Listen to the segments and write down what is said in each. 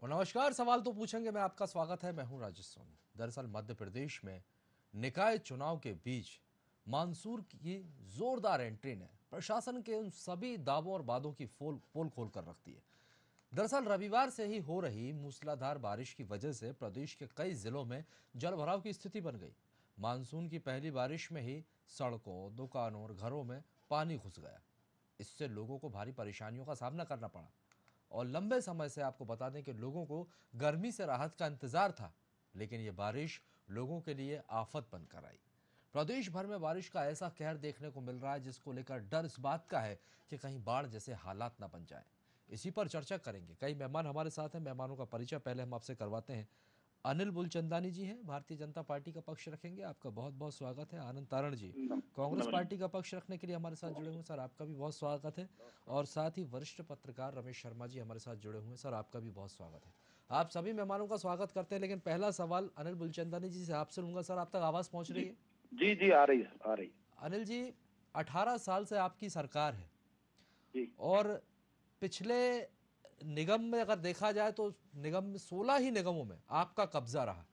और नमस्कार। सवाल तो पूछेंगे मैं, आपका स्वागत है। मैं हूं राजेश सोनी। दरअसल मध्य प्रदेश में निकाय चुनाव के बीच मानसूर की जोरदार एंट्री ने प्रशासन के उन सभी दावों और वादों की पोल खोल कर रख दी है। दरअसल रविवार से ही हो रही मूसलाधार बारिश की वजह से प्रदेश के कई जिलों में जलभराव की स्थिति बन गई। मानसून की पहली बारिश में ही सड़कों, दुकानों और घरों में पानी घुस गया। इससे लोगों को भारी परेशानियों का सामना करना पड़ा और लंबे समय से आपको बता दें कि लोगों को गर्मी से राहत का इंतजार था, लेकिन ये बारिश लोगों के लिए आफत बनकर आई। प्रदेश भर में बारिश का ऐसा कहर देखने को मिल रहा है जिसको लेकर डर इस बात का है कि कहीं बाढ़ जैसे हालात ना बन जाए। इसी पर चर्चा करेंगे। कई मेहमान हमारे साथ हैं। मेहमानों का परिचय पहले हम आपसे करवाते हैं। अनिल बुलचंदानी जी हैं, भारतीय जनता पार्टी का पक्ष रखेंगे, आपका बहुत बहुत स्वागत है। आनंद तारण जी कांग्रेस नमस्कार। पार्टी का पक्ष रखने के लिए हमारे साथ जुड़े हुए हैं, सर आपका भी बहुत स्वागत है। और साथ ही वरिष्ठ पत्रकार रमेश शर्मा जी हमारे साथ जुड़े हुए हैं, सर आपका भी बहुत स्वागत है। आप सभी मेहमानों का स्वागत करते हैं, लेकिन पहला सवाल अनिल बुलचंदानी जी से आपसे लूंगा। सर आप तक आवाज पहुंच जी रही है? जी जी, आ रही है, आ रही है। अनिल जी, 18 साल से आपकी सरकार है जी और पिछले निगम में अगर देखा जाए तो निगम में 16 ही निगमों में आपका कब्जा रहा।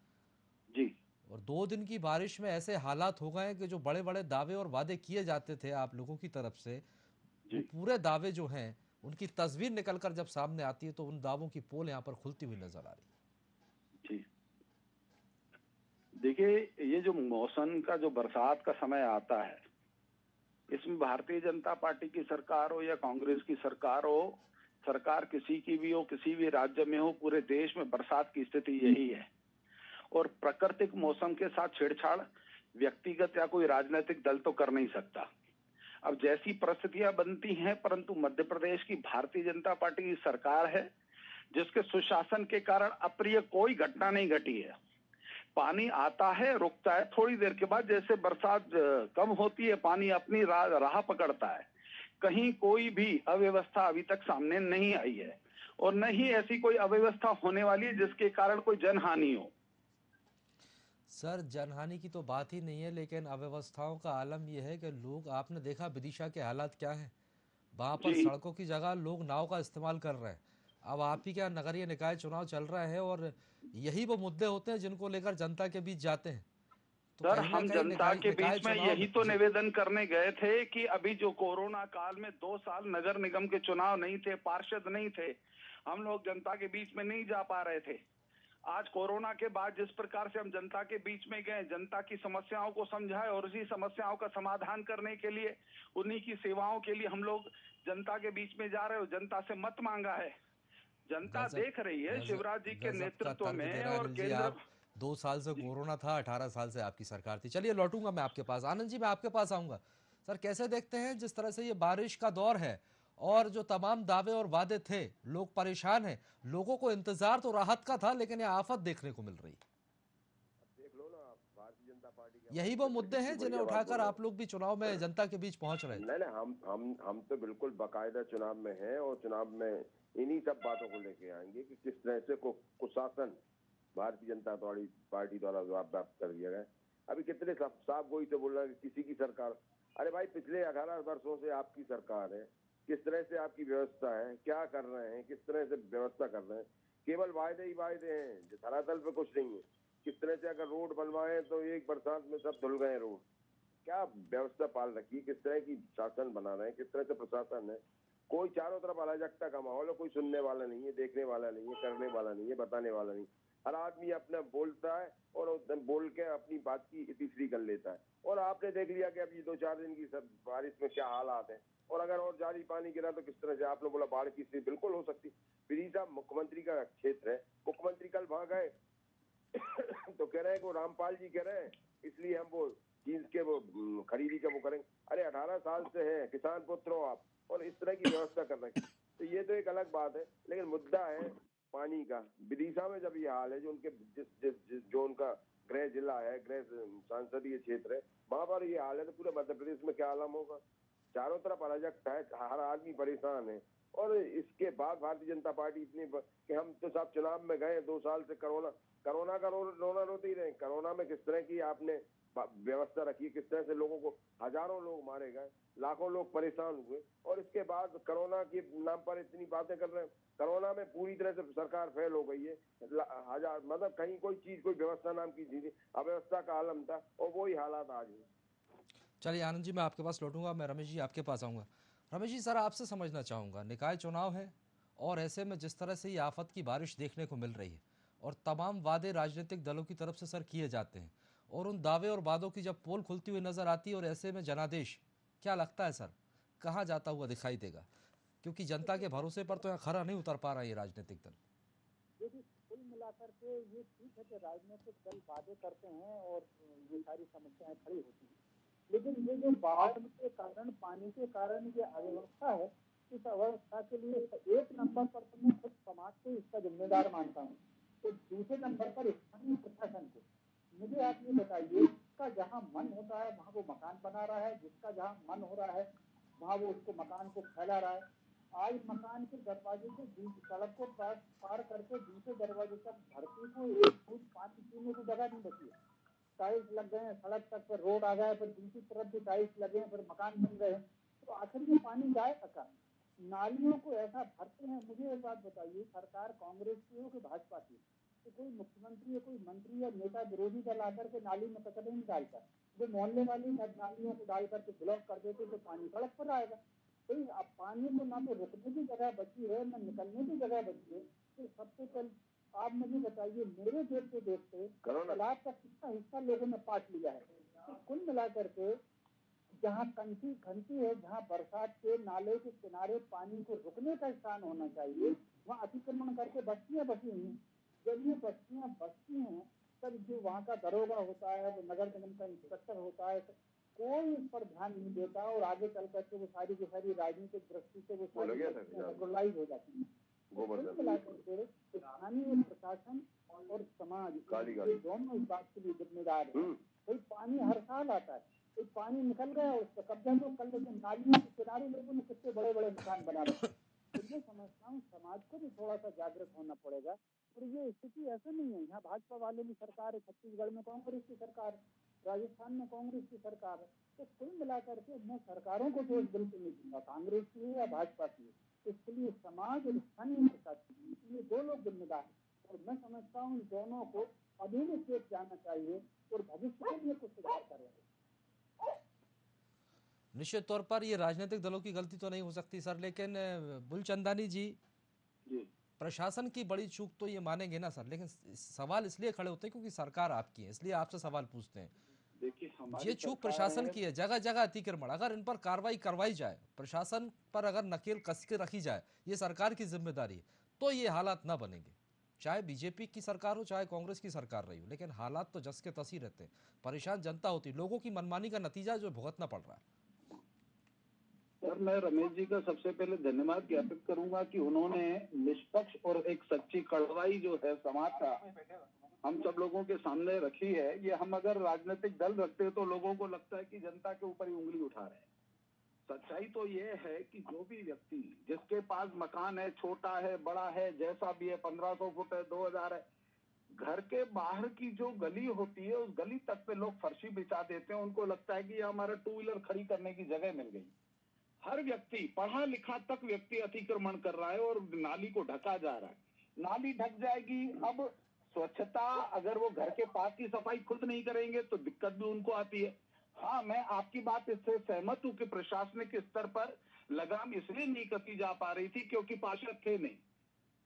जी और 2 दिन की बारिश में ऐसे हालात हो गए हैं कि जो बड़े बड़े दावे और वादे किए जाते थे आप लोगों की तरफ से, वो जी पूरे दावे जो हैं उनकी तस्वीर निकलकर जब सामने आती है तो उन दावों की पोल यहाँ पर खुलती हुई नजर आ रही है। जी। देखिए, ये जो मौसम का जो बरसात का समय आता है, इसमें भारतीय जनता पार्टी की सरकार हो या कांग्रेस की सरकार हो, सरकार किसी की भी हो, किसी भी राज्य में हो, पूरे देश में बरसात की स्थिति यही है। और प्राकृतिक मौसम के साथ छेड़छाड़ व्यक्तिगत या कोई राजनीतिक दल तो कर नहीं सकता। अब जैसी परिस्थितियां बनती हैं, परंतु मध्य प्रदेश की भारतीय जनता पार्टी की सरकार है, जिसके सुशासन के कारण अप्रिय कोई घटना नहीं घटी है। पानी आता है, रुकता है, थोड़ी देर के बाद जैसे बरसात कम होती है, पानी अपनी राह पकड़ता है। कहीं कोई भी अव्यवस्था अभी तक सामने नहीं आई है और न ही ऐसी कोई अव्यवस्था होने वाली है जिसके कारण कोई जनहानि हो। सर जनहानि की तो बात ही नहीं है, लेकिन अव्यवस्थाओं का आलम यह है कि लोग, आपने देखा विदिशा के हालात क्या हैं। वहां पर जी सड़कों की जगह लोग नाव का इस्तेमाल कर रहे हैं। अब आप ही क्या, नगरीय निकाय चुनाव चल रहे हैं और यही वो मुद्दे होते हैं जिनको लेकर जनता के बीच जाते हैं। तो सर, कहीं ना हम कहीं जनता निकाय के निकाय बीच में चुनाव यही में तो जी। निवेदन करने गए थे कि अभी जो कोरोना काल में 2 साल नगर निगम के चुनाव नहीं थे, पार्षद नहीं थे, हम लोग जनता के बीच में नहीं जा पा रहे थे। आज कोरोना के बाद जिस प्रकार से हम जनता के बीच में गए, जनता की समस्याओं को समझाए और उसी समस्याओं का समाधान करने के लिए, उन्हीं की सेवाओं के लिए हम लोग जनता के बीच में जा रहे हो। जनता से मत मांगा है, जनता गजब देख रही है गजब शिवराज जी के गजब का नेतृत्व तर्क दे में रहा है और अनिल जी केंद्र। आप। 2 साल से जी कोरोना था, 18 साल से आपकी सरकार थी। चलिए लौटूंगा मैं आपके पास। आनंद जी मैं आपके पास आऊंगा। सर कैसे देखते हैं जिस तरह से ये बारिश का दौर है और जो तमाम दावे और वादे थे, लोग परेशान हैं। लोगों को इंतजार तो राहत का था, लेकिन ये आफत देखने को मिल रही। देख लो ना आप, भारतीय जनता पार्टी के हमारे यही वो नेता मुद्दे कितनी हैं जिन्हें बढ़िया बात उठाकर बोल रहे आप लोग भी चुनाव में जनता के बीच पहुंच रहे हैं। थे। नहीं नहीं, हम तो बिल्कुल बाकायदा चुनाव में हैं और चुनाव में इन्हीं सब बातों को लेके आएंगे कि किस तरह से कुशासन भारतीय जनता पार्टी द्वारा व्याप्त कर दिया गया। अभी कितने साफ वही तो बोल रहे हैं कि किसी की सरकार। अरे भाई, पिछले 18 वर्षों से आपकी सरकार है, किस तरह से आपकी व्यवस्था है, क्या कर रहे हैं, किस तरह से व्यवस्था कर रहे हैं। केवल वायदे ही वायदे हैं, धरातल पे कुछ नहीं है। किस तरह से अगर रोड बनवाए तो एक बरसात में सब धुल गए रोड। क्या व्यवस्था पाल रखी है, किस तरह की शासन बना रहे हैं, किस तरह से प्रशासन है। कोई चारों तरफ अराजकता का माहौल है, कोई सुनने वाला नहीं है, देखने वाला नहीं है, करने वाला नहीं है, बताने वाला नहीं। हर आदमी अपना बोलता है और बोल के अपनी बात की तीसरी कर लेता है। और आपने देख लिया कि अब ये 2-4 दिन की सब बारिश में क्या हालात है। और अगर और जारी पानी गिरा तो किस तरह से, आपने बोला बाढ़ की स्थिति बिल्कुल हो सकती। विदिशा मुख्यमंत्री का क्षेत्र है, मुख्यमंत्री कल वहां गए तो कह रहे हैं कि रामपाल जी कह रहे हैं इसलिए हम वो चीज के वो खरीदी का वो करेंगे। अरे 18 साल से है, किसान पुत्र हो आप और इस तरह की व्यवस्था कर रहे हैं, तो ये तो एक अलग बात है। लेकिन मुद्दा है पानी का। विदिशा में जब ये हाल है, जो उनके जो उनका गृह जिला है, गृह संसदीय क्षेत्र है, वहां पर ये हाल है, तो पूरे मध्य प्रदेश में क्या आलम होगा। चारों तरफ अराजकता है, हर आदमी परेशान है। और इसके बाद भारतीय जनता पार्टी इतनी कि हम तो साहब चुनाव में गए 2 साल से, कोरोना कोरोना का रोना रोते ही रहे। कोरोना में किस तरह की आपने व्यवस्था रखी, किस तरह से लोगों को, हजारों लोग मारे गए, लाखों लोग परेशान हुए। और इसके बाद कोरोना के नाम पर इतनी बातें कर रहे हैं। कोरोना में पूरी तरह से सरकार फेल हो गई है। हजार मतलब कहीं कोई चीज, कोई व्यवस्था नाम की चीज अव्यवस्था का आलम था, और वही हालात आज है। चलिए आनंद जी, मैं आपके पास लौटूंगा, मैं रमेश जी आपके पास आऊँगा। रमेश जी, सर आपसे समझना चाहूँगा, निकाय चुनाव है और ऐसे में जिस तरह से ये आफत की बारिश देखने को मिल रही है और तमाम वादे राजनीतिक दलों की तरफ से सर किए जाते हैं, और उन दावे और वादों की जब पोल खुलती हुई नजर आती है और ऐसे में जनादेश, क्या लगता है सर कहाँ जाता हुआ दिखाई देगा? क्योंकि जनता के भरोसे पर तो यहाँ खरा नहीं उतर पा रहा ये राजनीतिक दल। देखिए, कुल मिलाकर के ये ठीक है कि राजनीतिक दल वादे करते हैं और ये सारी समस्याएं खड़ी होती हैं, लेकिन ये जो बाढ़ के कारण, पानी के कारण ये अव्यवस्था है, इस अव्यवस्था के लिए एक नंबर पर तो मैं खुद समाज को इसका जिम्मेदार मानता हूँ, तो दूसरे नंबर पर स्थानीय प्रशासन को। मुझे आप ये बताइए, जिसका जहाँ मन होता है वहाँ वो मकान बना रहा है, जिसका जहाँ मन हो रहा है वहाँ वो उसको मकान को फैला रहा है। आज मकान के दरवाजे से सड़क को पार करके दूसरे दरवाजे तक धरती को एक फुट पानी पीने की जगह नहीं बची है। टाइल्स लग गए हैं सड़क तक, पर रोड आ गया, फिर दूसरी तरफ भी टाइल्स लगे हैं, फिर मकान बन गए हैं, तो आखिर ये पानी जाएगा कहाँ? नालियों को ऐसा भरते हैं। मुझे एक बात बताइए, सरकार कांग्रेस की हो कि भाजपा की, तो कोई मुख्यमंत्री या कोई मंत्री या नेता विरोधी दल आकर के नाली में कचरा नहीं डालता, जो मोहल्ले वाली नालियों को डाल करके ब्लॉक कर देते तो पानी सड़क पर आएगा। तो अब पानी को ना तो रुकने की जगह बची है, ना निकलने की जगह बची है। तो सबसे पहले आप मुझे बताइए, मेरे देखते देखते तालाब का कितना हिस्सा लोगों ने पाट लिया है। तो कुल मिलाकर के जहाँ कंठी खनती है, जहाँ बरसात के नाले के किनारे पानी को रुकने का स्थान होना चाहिए, वहाँ अतिक्रमण करके बस्तियां बसी हुई हैं। जब ये बस्तियां बसती हैं, तब जो वहाँ का दरोगा होता है, वो नगर निगम का इंस्पेक्टर होता है, कोई इस पर ध्यान नहीं देता, और आगे चल करके वो सारी की सारी राजनीतिक दृष्टि से वो सारी नेचुरलाइज हो जाती है। कुल मिलाकर के स्थानीय प्रशासन और समाज, ये दोनों इस बात के लिए जिम्मेदार है। भाई पानी हर साल आता है, तो पानी निकल गया और उसका कब्जा तो कर लेते, नालियों के किनारे लोगों ने कितने बड़े बड़े मकान बना रखे। तो ये समझता हूँ समाज को भी थोड़ा सा जागृत होना पड़ेगा। और ये स्थिति ऐसे नहीं है, यहाँ भाजपा वालों की सरकार है, छत्तीसगढ़ में कांग्रेस की सरकार, राजस्थान में कांग्रेस की सरकार है। तो कुल मिलाकर के मैं सरकारों को दोष बिल्कुल नहीं दूंगा, कांग्रेस की है या भाजपा की है। इसके लिए समाज और स्थानीय प्रशासन, ये दो लोग जिम्मेदार हैं, और मैं समझता हूँ इन दोनों को अभी भी चेत जाना चाहिए और भविष्य के लिए कुछ सुधार करें। निश्चित तौर पर ये राजनीतिक दलों की गलती तो नहीं हो सकती सर, लेकिन बुलचंदानी जी, प्रशासन की बड़ी चूक तो ये मानेंगे ना सर, लेकिन सवाल इसलिए खड़े होते हैं क्योंकि सरकार आपकी है, इसलिए आपसे सवाल पूछते हैं। देखिए, ये चूक प्रशासन की है, जगह जगह अतिक्रमण, अगर इन पर कार्रवाई करवाई जाए, प्रशासन पर अगर नकेल कस के रखी जाए, ये सरकार की जिम्मेदारी है, तो ये हालात ना बनेंगे। चाहे बीजेपी की सरकार हो, चाहे कांग्रेस की सरकार रही हो, लेकिन हालात तो जस के तस ही रहते हैं। परेशान जनता होती है, लोगों की मनमानी का नतीजा जो भुगतना पड़ रहा है। सर, मैं रमेश जी का सबसे पहले धन्यवाद ज्ञापित करूंगा कि उन्होंने निष्पक्ष और एक सच्ची कड़वाई जो है समाज का हम सब लोगों के सामने रखी है। ये हम अगर राजनीतिक दल रखते हैं तो लोगों को लगता है कि जनता के ऊपर ही उंगली उठा रहे हैं। सच्चाई तो ये है कि जो भी व्यक्ति जिसके पास मकान है, छोटा है, बड़ा है, जैसा भी है, 1500 फुट है, 2000 है, घर के बाहर की जो गली होती है, उस गली तक पे लोग फर्शी बिछा देते हैं। उनको लगता है कि ये हमारा टू व्हीलर खड़ी करने की जगह मिल गई। हर व्यक्ति, पढ़ा लिखा तक व्यक्ति अतिक्रमण कर रहा है और नाली को ढका जा रहा है। नाली ढक जाएगी। अब स्वच्छता, अगर वो घर के पास की सफाई खुद नहीं करेंगे तो दिक्कत भी उनको आती है। हाँ, मैं आपकी बात इससे सहमत हूं कि प्रशासनिक स्तर पर लगाम इसलिए नहीं कसी जा पा रही थी क्योंकि पार्षद थे नहीं,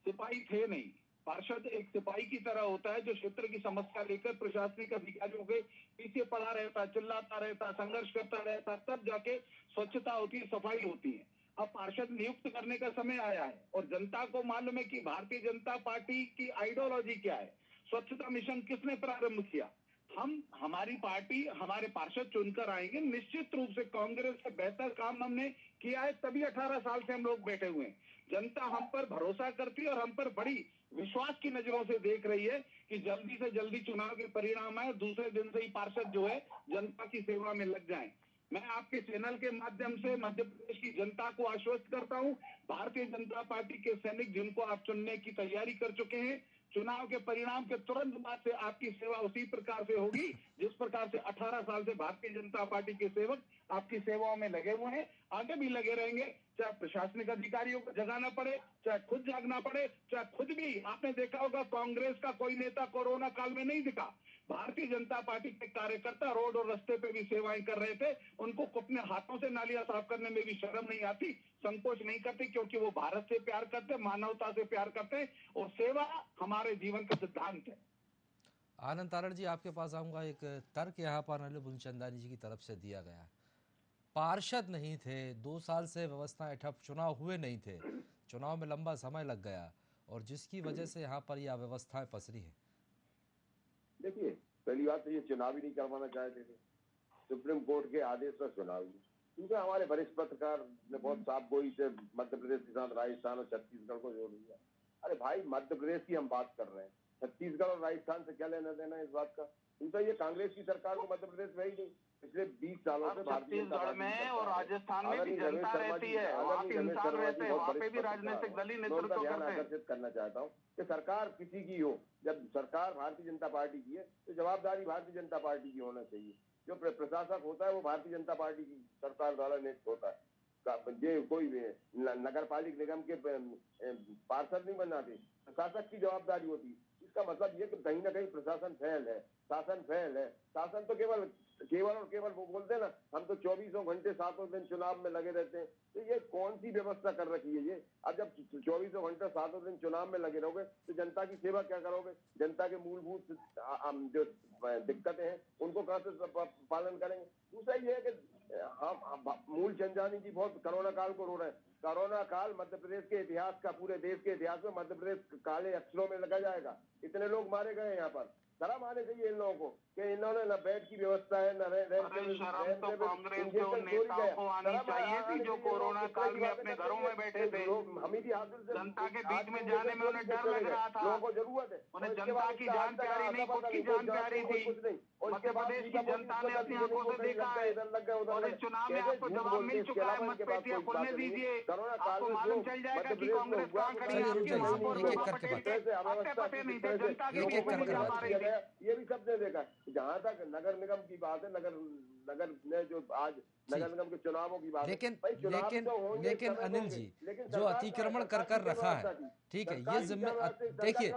सिपाही थे नहीं। पार्षद एक सिपाही की तरह होता है जो क्षेत्र की समस्या लेकर प्रशासनिक अधिकारियों के पीछे पड़ा रहता, चिल्लाता रहता, संघर्ष करता रहता, तब जाके स्वच्छता होती है, सफाई होती है। अब पार्षद नियुक्त करने का समय आया है और जनता को मालूम है कि भारतीय जनता पार्टी की आइडियोलॉजी क्या है। स्वच्छता मिशन किसने प्रारंभ किया? हम, हमारी पार्टी, हमारे पार्षद चुनकर आएंगे। निश्चित रूप से कांग्रेस से बेहतर काम हमने किया है, तभी 18 साल से हम लोग बैठे हुए हैं। जनता हम पर भरोसा करती है और हम पर बड़ी विश्वास की नजरों से देख रही है कि जल्दी से जल्दी चुनाव के परिणाम आए, दूसरे दिन से ही पार्षद जो है जनता की सेवा में लग जाएं। मैं आपके चैनल के माध्यम से मध्य प्रदेश की जनता को आश्वस्त करता हूं, भारतीय जनता पार्टी के सैनिक जिनको आप चुनने की तैयारी कर चुके हैं, चुनाव के परिणाम के तुरंत बाद से आपकी सेवा उसी प्रकार से होगी जिस प्रकार से 18 साल से भारतीय जनता पार्टी के सेवक आपकी सेवाओं में लगे हुए हैं, आगे भी लगे रहेंगे। चाहे प्रशासनिक अधिकारियों को जगाना पड़े, चाहे खुद जागना पड़े, चाहे खुद भी। आपने देखा होगा कांग्रेस का कोई नेता कोरोना काल में नहीं दिखा। भारतीय जनता पार्टी के कार्यकर्ता रोड और रास्ते पे भी सेवाएं कर रहे थे। उनको अपने हाथों से नालियां साफ करने में भी शर्म नहीं आती, संकोच नहीं करते, क्योंकि वो भारत से प्यार करते, मानवता से प्यार करते, और सेवा हमारे जीवन का सिद्धांत है। आनंद तारण जी, आपके पास आऊंगा। एक तर्क यहाँ पर अनिल मूलचंदानी जी की तरफ से दिया गया। पार्षद नहीं थे, 2 साल से व्यवस्थाएं ठप, चुनाव हुए नहीं थे, चुनाव में लंबा समय लग गया, और जिसकी वजह से यहाँ पर यह अव्यवस्थाएं पसरी हैं। देखिए, पहली बात तो ये चुनाव ही नहीं करवाना चाहते थे, सुप्रीम कोर्ट के आदेश पर चुनाव ही, क्योंकि हमारे वरिष्ठ पत्रकार ने बहुत साफ गोई से मध्य प्रदेश के साथ राजस्थान और छत्तीसगढ़ को जोड़ दिया। अरे भाई, मध्य प्रदेश की हम बात कर रहे हैं, छत्तीसगढ़ और राजस्थान से क्या लेना देना इस बात का? क्योंकि ये कांग्रेस की सरकार को मध्य प्रदेश में ही नहीं, पिछले 20 सालों से छत्तीसगढ़ में और राजस्थान में भी जनता रहती है, वहाँ पे इंसान रहते हैं, वहाँ पे भी राजनीतिक दल ही नेतृत्व ध्यान करते हैं। आकर्षित करना चाहता हूँ कि सरकार किसी की हो, जब सरकार भारतीय जनता पार्टी की है तो जवाबदारी भारतीय जनता पार्टी की होना चाहिए। जो प्रशासक होता है वो भारतीय जनता पार्टी की सरकार द्वारा नियुक्त होता है। ये कोई नगर पालिका निगम के पार्षद नहीं बनाते, प्रशासक की जवाबदारी होती है। इसका मतलब ये कि कहीं ना कहीं प्रशासन फेल है, शासन फेल है। शासन तो केवल और केवल वो बोलते हैं ना, हम तो 24 घंटे 7 दिन चुनाव में लगे रहते हैं। तो ये कौन सी व्यवस्था कर रखी है ये? अब जब 24 घंटे 7 दिन चुनाव में लगे रहोगे तो जनता की सेवा क्या करोगे? जनता के मूलभूत जो दिक्कतें हैं उनको कहां से पालन करेंगे? दूसरा ये है कि हम मूलचंदानी जी बहुत कोरोना काल को रो रहे हैं। कोरोना काल मध्य प्रदेश के इतिहास का, पूरे देश के इतिहास में मध्य प्रदेश काले अक्षरों में लगा जाएगा। इतने लोग मारे गए यहाँ पर, शर्म आने चाहिए इन लोगों को कि इन्होंने न बेड की व्यवस्था है, न शर्म तो कांग्रेस के उन नेताओं को आनी चाहिए थी जो कोरोना काल में अपने घरों में बैठे थे। जनता के बीच में जाने में उन्हें डर लग रहा था, लोगों को जरूरत है, उन्हें जनता की जान प्यारी नहीं, खुद की जान प्यारी थी। मध्य प्रदेश की जनता ने अपनी आंखों से देखा है, और इस चुनाव में आपको जवाब मिल चुका है। मतपेटियां खोलने दीजिए, आपको मालूम चल जाएगा कि कांग्रेस कहाँ खड़ी है। आपके महापौर बाबा पटेल के हत्या पते नहीं थे, जनता के बीच में जा पा रही थी। ये भी सबने देखा। जहां तक नगर निगम की बात है, नगर ने जो आज नगर निगम के चुनावों की बात है, लेकिन अनिल जी, जो अतिक्रमण कर रखा है, ठीक है, ये देखिए,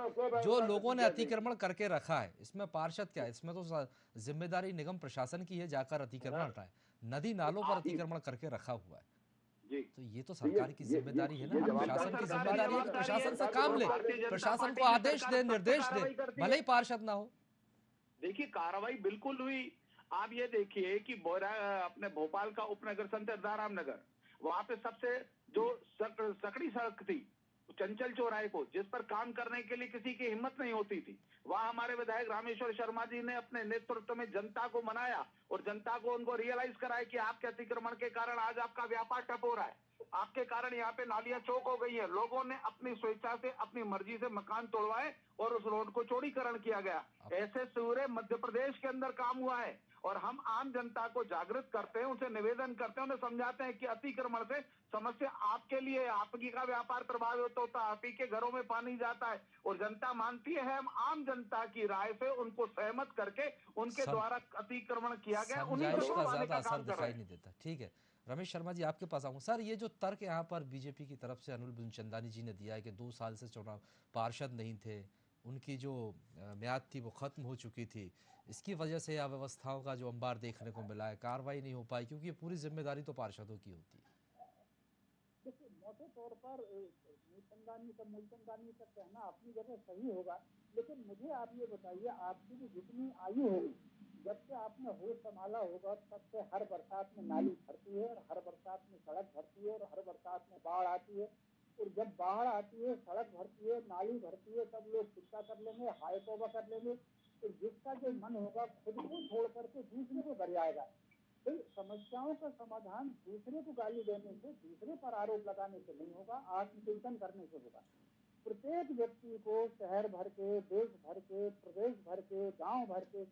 जो लोगों ने अतिक्रमण करके रखा है, इसमें पार्षद क्या है? इसमें तो जिम्मेदारी निगम प्रशासन की है, जाकर अतिक्रमण हटाए। नदी नालों पर अतिक्रमण करके रखा हुआ है, तो ये तो सरकार की जिम्मेदारी है ना, प्रशासन की जिम्मेदारी है कि प्रशासन से काम ले, प्रशासन को आदेश दे, निर्देश दे, भले ही पार्षद ना हो। देखिए, कार्रवाई बिल्कुल हुई। आप ये देखिए कि अपने भोपाल का उपनगर संतदाराम रामनगर, वहां पे सबसे जो सकड़ी सड़क थी चंचल चौराहे को, जिस पर काम करने के लिए किसी की हिम्मत नहीं होती थी, वहां हमारे विधायक रामेश्वर शर्मा जी ने अपने नेतृत्व में जनता को मनाया और जनता को उनको रियलाइज कराया कि आपके अतिक्रमण के कारण आज आपका व्यापार ठप हो रहा है, आपके कारण यहाँ पे नालियां चौक हो गई है। लोगों ने अपनी स्वेच्छा से, अपनी मर्जी से मकान तोड़वाए और उस रोड को चौड़ीकरण किया गया। ऐसे पूरे मध्य प्रदेश के अंदर काम हुआ है, और हम आम जनता को जागृत करते हैं, उनसे निवेदन करते हैं, उन्हें समझाते हैं कि अतिक्रमण से समस्या आपके लिए, आपकी का व्यापार प्रभावित होता है, आप ही के घरों में पानी जाता है, और जनता मानती है। हम आम जनता की राय से उनको सहमत करके उनके द्वारा अतिक्रमण किया गया, उन्हीं को छुड़वाने का काम कर रहे हैं। नहीं देता। ठीक है, रमेश शर्मा जी, आपके पास आऊंगा। सर, ये जो तर्क यहाँ पर बीजेपी की तरफ से अनिल मूलचंदानी जी ने दिया है कि 2 साल से चुनाव पार्षद नहीं थे, उनकी जो म्याद थी वो खत्म हो चुकी थी, इसकी वजह से अव्यवस्थाओं का जो अंबार देखने को मिला है, कार्रवाई नहीं हो पाई, क्योंकि ये पूरी जिम्मेदारी तो पार्षदों की होती है। देखिए, मोटे तौर पर मूलचंदानी का कहना अपनी जगह सही होगा, लेकिन मुझे आप ये बताइए, आपकी भी जितनी आयु होगी, जब से आपने होश संभाला होगा, तब से हर बरसात में नाली भरती है, और हर बरसात में सड़क भरती है, और हर बरसात में बाढ़ आती है। और जब बाढ़ आती है, सड़क भरती है, नाली भरती है, तब लोग चिंता कर लेंगे, हाय तौबा कर लेंगे। तो जिसका जो मन होगा खुद को छोड़ करके दूसरे को कर जाएगा। तो समस्याओं का समाधान दूसरे को गाली देने से, दूसरे पर आरोप लगाने से नहीं होगा, आत्मचिंतन करने से होगा। प्रत्येक व्यक्ति को, शहर भर के, देश भर के, प्रदेश भर के, गांव भर के,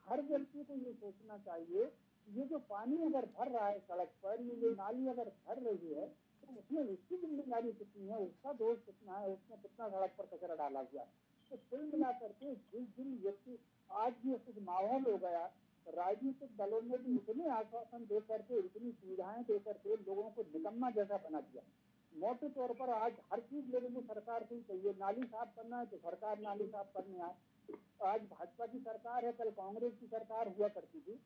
हर व्यक्ति को ये सोचना चाहिए कि ये जो पानी अगर भर रहा है सड़क पर, ये जो नाली अगर भर रही है, तो उसमें उसकी जिम्मेदारी कितनी है, उसका दोष कितना है, उसने कितना सड़क पर कचरा डाला हुआ है। तो कुल मिलाकर के जिस दिन व्यक्ति आज भी कुछ माहौल हो गया, राजनीतिक दलों ने भी इतने आश्वासन दे करके, इतनी सुविधाएं दे करके लोगों को निकम्मा जैसा बना दिया। मोटे तौर पर आज हर चीज लोगों को सरकार से ही चाहिए। नाली साफ करना है तो सरकार नाली साफ करने आए। आज भाजपा की सरकार है, कल कांग्रेस की सरकार हुआ करती थी।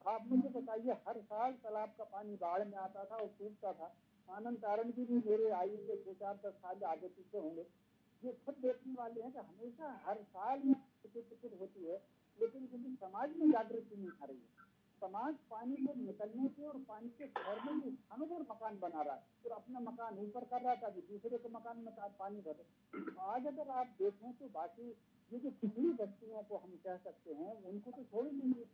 आप मुझे बताइए, हर साल तालाब का पानी बाढ़ में आता था और सूखता था। आनंद कारण की भी मेरे आयु से 6-4-10 साल आगे पीछे होंगे, ये खुद देखने वाले हैं कि हमेशा हर साल में टिकट होती है, लेकिन किसी समाज में जागृति नहीं आ रही है। समाज पानी को निकलने के और पानी के ठहरने के स्थानों पर मकान बना रहा है, फिर अपना मकान ऊपर कर रहा था कि दूसरे के मकान में पानी भरे। आज अगर आप देखें तो बाकी ये जो पिछड़ी बस्तियों को हम कह सकते हैं, उनको तो छोड़ ही दीजिए।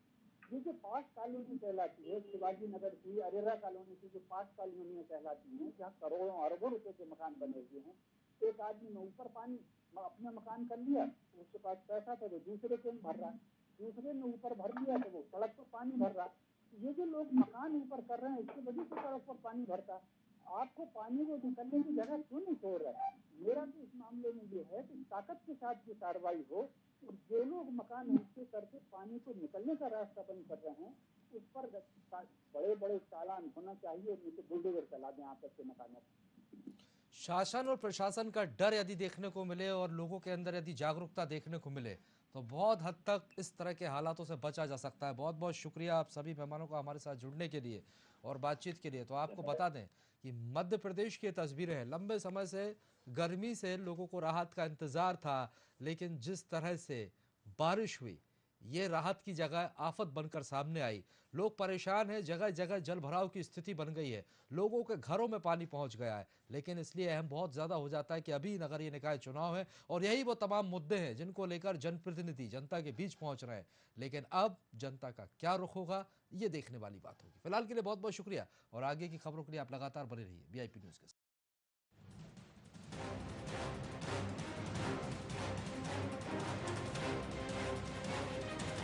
ये जो पास कॉलोनी कहलाती है, शिवाजी नगर की अरेरा कॉलोनी की जो पास कॉलोनियां कहलाती हैं, जहाँ करोड़ों अरबों रुपए के मकान बने हुए हैं, एक आदमी ने ऊपर पानी अपना मकान कर लिया, उसके पास पैसा था, वो दूसरे के में भर रहा है, दूसरे ने ऊपर भर लिया तो वो सड़क पर पानी भर रहा है। ये जो लोग मकान ऊपर कर रहे हैं, इसकी वजह से सड़क पर पानी भरता है। आपको पानी को निकलने की जगह क्यों नहीं छोड़ रहा है? मेरा तो इस मामले में ये है कि ताकत के साथ की कार्रवाई हो, और जो लोग मकान ऊंचे करके पानी को निकलने का रास्ता बंद कर रहे हैं, उस पर बड़े बड़े चालान होना चाहिए, नहीं तो बुलडोजर चला दें आप के मकानों पर। शासन और प्रशासन का डर यदि देखने को मिले और लोगों के अंदर यदि जागरूकता देखने को मिले तो बहुत हद तक इस तरह के हालातों से बचा जा सकता है। बहुत बहुत शुक्रिया आप सभी मेहमानों का हमारे साथ जुड़ने के लिए और बातचीत के लिए। तो आपको बता दें कि मध्य प्रदेश की तस्वीरें हैं। लंबे समय से गर्मी से लोगों को राहत का इंतजार था, लेकिन जिस तरह से बारिश हुई, ये राहत की जगह आफत बनकर सामने आई। लोग परेशान हैं, जगह जगह जल भराव की स्थिति बन गई है, लोगों के घरों में पानी पहुंच गया है। लेकिन इसलिए अहम बहुत ज्यादा हो जाता है कि अभी नगरीय निकाय चुनाव है और यही वो तमाम मुद्दे हैं जिनको लेकर जनप्रतिनिधि जनता के बीच पहुंच रहे हैं। लेकिन अब जनता का क्या रुख होगा, ये देखने वाली बात होगी। फिलहाल के लिए बहुत बहुत शुक्रिया और आगे की खबरों के लिए आप लगातार बने रहिए VIP न्यूज के साथ।